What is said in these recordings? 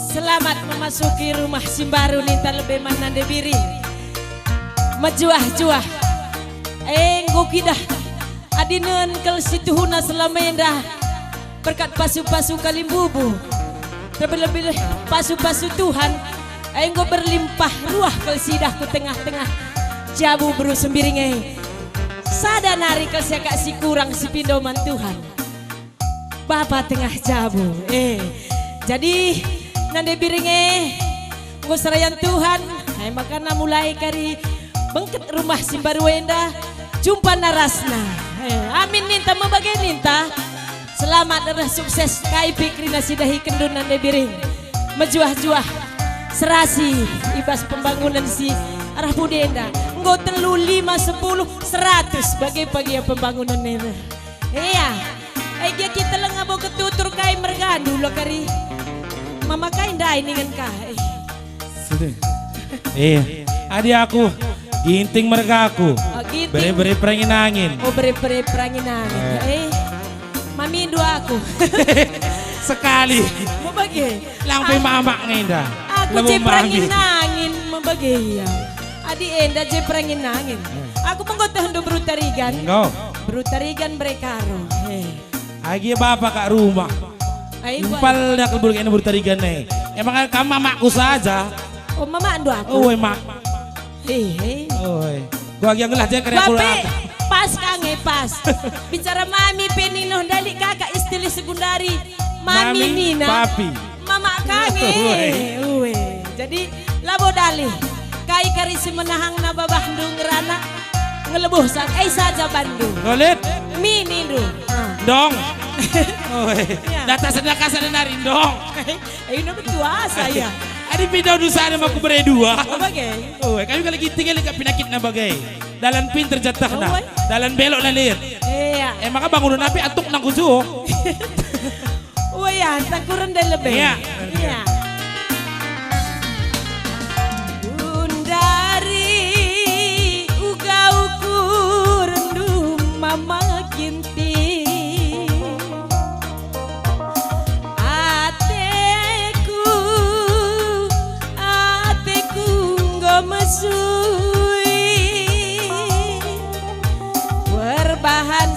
Selamat memasuki rumah Simbaru Ninta lebih mana debiri. Majuah-juah. Ngokidah. Adineun kel situhuna selamenda. Berkat pasu-pasu kalimbubu. Terlebih pasu-pasu Tuhan. Enggo berlimpah ruah kel sidah ku tengah-tengah. Jabu beru sembiringe. Sadanari kel siaka si kurang si pindoman Tuhan. Bapak tengah jabu. Jadi nande biringe ngusrayan Tuhan. Makanya mulai kari bengket rumah Simbaru Wenda. Jumpa narasna. Amin ninta membagai ninta. Selamat dan sukses kai pikrina sidahi kendun nande biring. Mejuah-juah serasi ibas pembangunan si arah budenda. Nggo telu 5 10 100 bagi pembangunan ini. Iya. Dia kita lengabo ketutur kai mergandu lo kari. Mama kai ndai ningan kai. Sudah. Adi aku ginting merga aku. Beri-beri perangin angin. Beri-beri perangin angin. Mami dua aku. Sekali. Mau bagi. Langsung mamak ngenda. Aku ceprangin angin membagi ya. Adi enda ceprangin angin. Aku menggotah untuk berutarigan. Berutarigan berekaro. Agi bapak kak rumah. Impal dah keburu kena bertarigan nih. Emang kamu mamaku saja. Oh mama ando aku. Oh mak. Gua lagi ngelah dia karya kurang. Pas kange pas. Bicara mami penino dalik kakak istri sekundari. Mami Nina. Papi. Mama kange. Jadi labo dali. Kai kari si menahang na babandung rana. Ngelebuh saja Bandung. Golit. Mini do. Dong. Data sedekah dari dong. Ini bertua saya. Adi pindah dusa sama aku berdua. Bagai. Kami kalau gitu tinggal ke pinakit na bagai. Dalam pin terjatah na. Dalam belok na lir. Iya. Maka bangunan api atuk nang kusu. Ya, tak kurang dari lebih. Iya. Dari uga ukur mama kinti. Mesui berbahan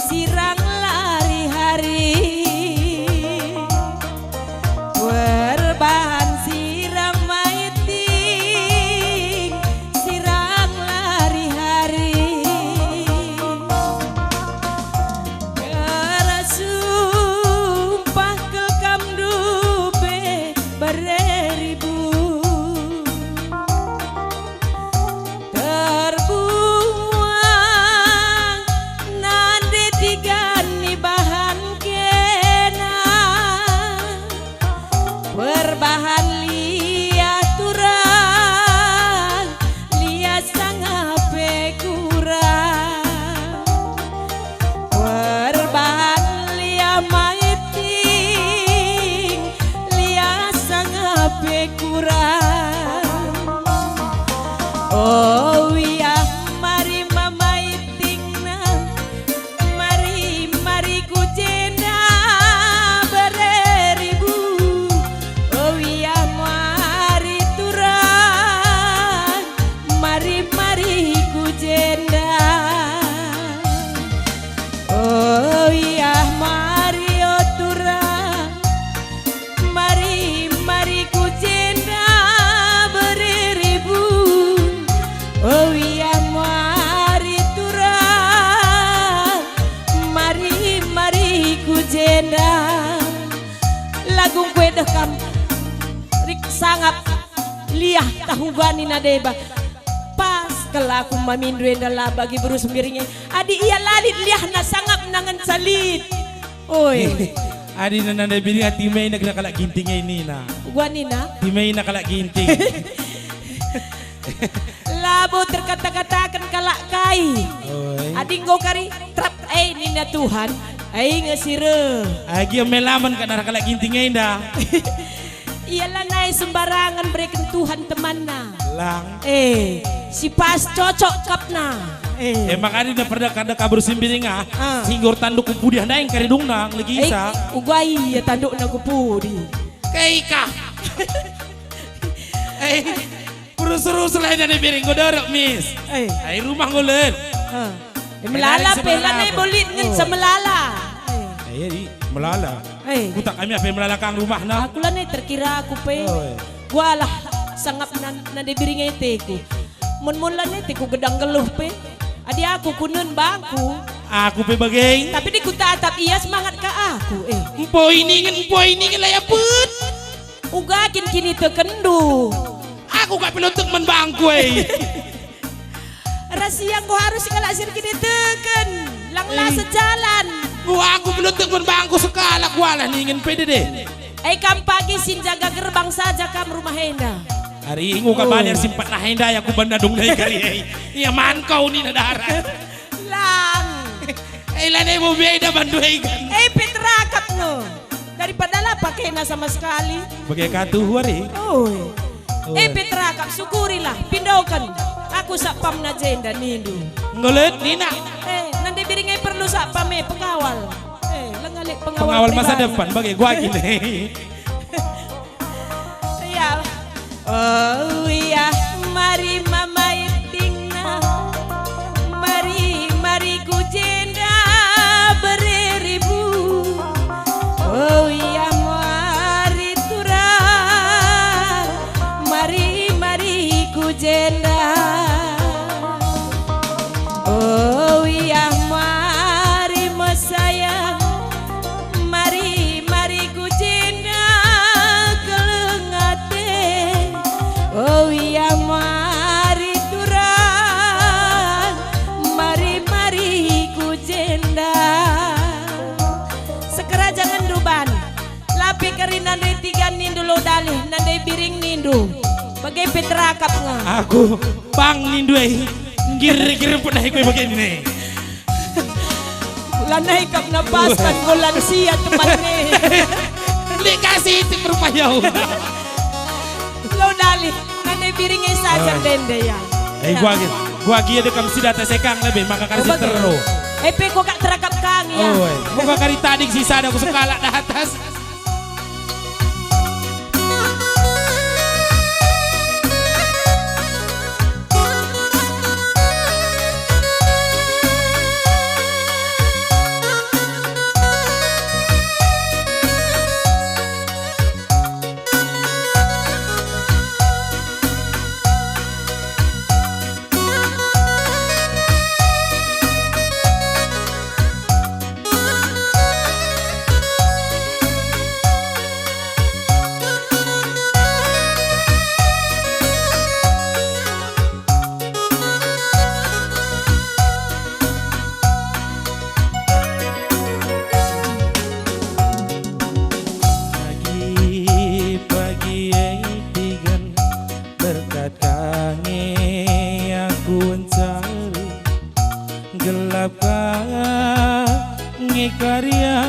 sirang lari hari berbahan sirang maiting sirang lari hari sumpah kekam dube berbahan liah turang liah sangape kurang berbahan liah maiting liah sangape kurang. Oh iya mari mamaiting na mari ku jenda bereribu. Mari ku jenda. Oh iya mari otura. Mari ku jenda beriribu. Oh iya mari tura. Mari ku jenda. Lagu kue dekam rik sangap liah tahu bani nadeba. Kelaku mamindu adalah bagi beru sembiringnya. Adi iya lalit liah na sangap nangan salit. Oi. Adi nanda biring hati main nak kalak gintingnya ini na. Gua Nina. Timai nak kalak ginting. Labo terkata-katakan kalak kai. Adi nggo kari trap Nina Tuhan. Ngesire. Agi melaman kan nak kalak gintingnya indah. Iyalah naik sembarangan berikan Tuhan temanna. Lang. Si pas cocok kapna. makanya dia pernah kada kabur simbiringa. Singgor tanduk kupudi handa yang karidung nang lagi isa. Ugay ya tanduk na kupudi. Kaika. Perus-perus lain dari biring ko dorok miss. Ay rumah ngulen. Melala pela na bolit ngan sa melala. Ay melala. Kutak kami apa melala kang rumah na. Aku lah terkira aku pe. Gua lah sangap na debiring ete ku. Mun lah ete ku gedang geluh pe. Adi aku kunun bangku. Aku pe bagai. Tapi di ku tatap iya semangat ka aku. Empo ini kan layak put. Ugakin kini tekendu. Aku gak perlu untuk menbangku Rahasia ko harus kalasir kini teken. Langlah sejalan. Gua aku belum untuk menbangku sekala gua lah nih ingin pede deh. Kam pagi sin jaga gerbang saja kam rumah Henda. Hari ingu kabalir simpat na Henda ya ku banda dong dari kali iya man kau ni na darat. Lang. Lane mo beda banduay kan. Petrakap no. Daripada lah pakai na sama sekali. Bagai katuh hari. Petrakap syukurilah pindaukan. Aku sapam na jenda nindu. Ngolet Nina. Nanti biringnya perlu sapam pengawal. Lengalik pengawal masa depan bagi gua gini. Ya. Oh iya, mari mama itingna. Mari ku jenda beribu. Oh iya mari turang. Mari ku jenda. Oh iya mari sayang. Mari ku jenda kelengate. Oh iya mari turang. Mari ku jenda. Sekera jangan duban. Lapi kari nandai tiga nindu lo dalih. Nandai biring nindu. Bagai petrakap nga. Aku bang nindu Gir-gir pun naik gue begini. Lanai kap napaskan ko lansia temannya. Li kasih tip berpayau. Lo dali, nanti piringnya saja dende ya. Gua gia dekam si data sekang lebih maka kasih teru. Pe kok gak terakap kang ya. Muka kari tadi sisa ada aku sekala di atas. Karya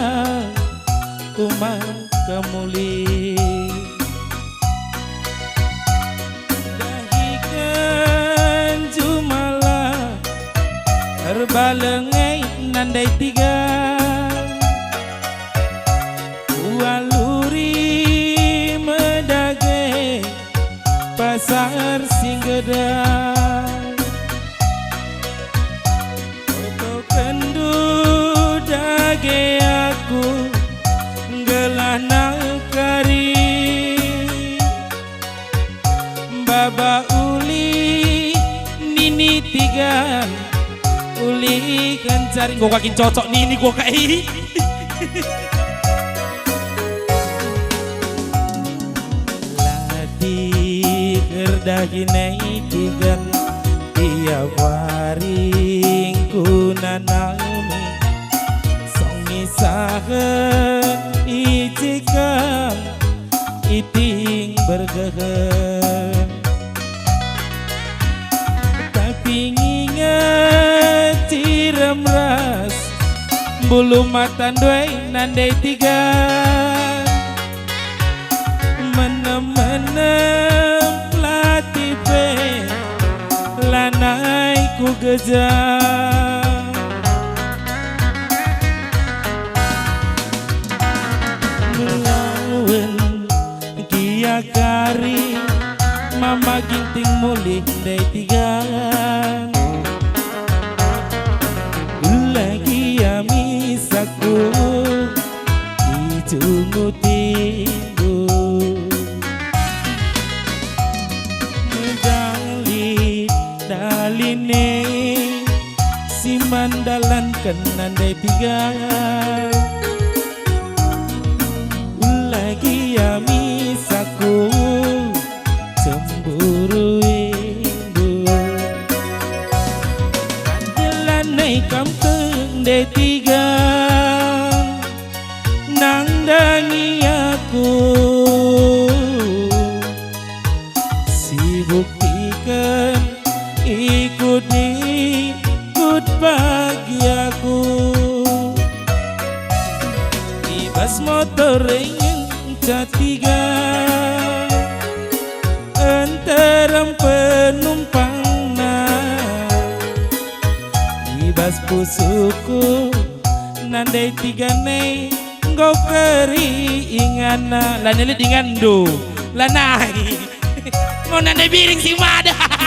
kumang kemuli dahikan jumala terbalengai nandai tiga waluri medage pasar singgedang dage aku gelanang kari baba uli nini tiga uli kencari gua kakin cocok nini gua kai lati kerdagi nai tiga tiap waring kunanami sahen ijikang iting bergehen tapi nginget ciram ras bulu mata doi nandai tiga menem-menem latipe lanai ku gejang melawan kia kari mama ginting mulih day tigaan lagi amisaku ijungutingu medali daline si mandalan kenan day tigaan lagi amisaku cemburu ibu anjelanai kampung de tiga nang dangi aku si buktikan ikut bahagiaku ibas motor yang catiga enterem penumpang ibas pusuku nandai tiga nei ngau keri ingana lanjut dengan do lanai mau nandai biring si mada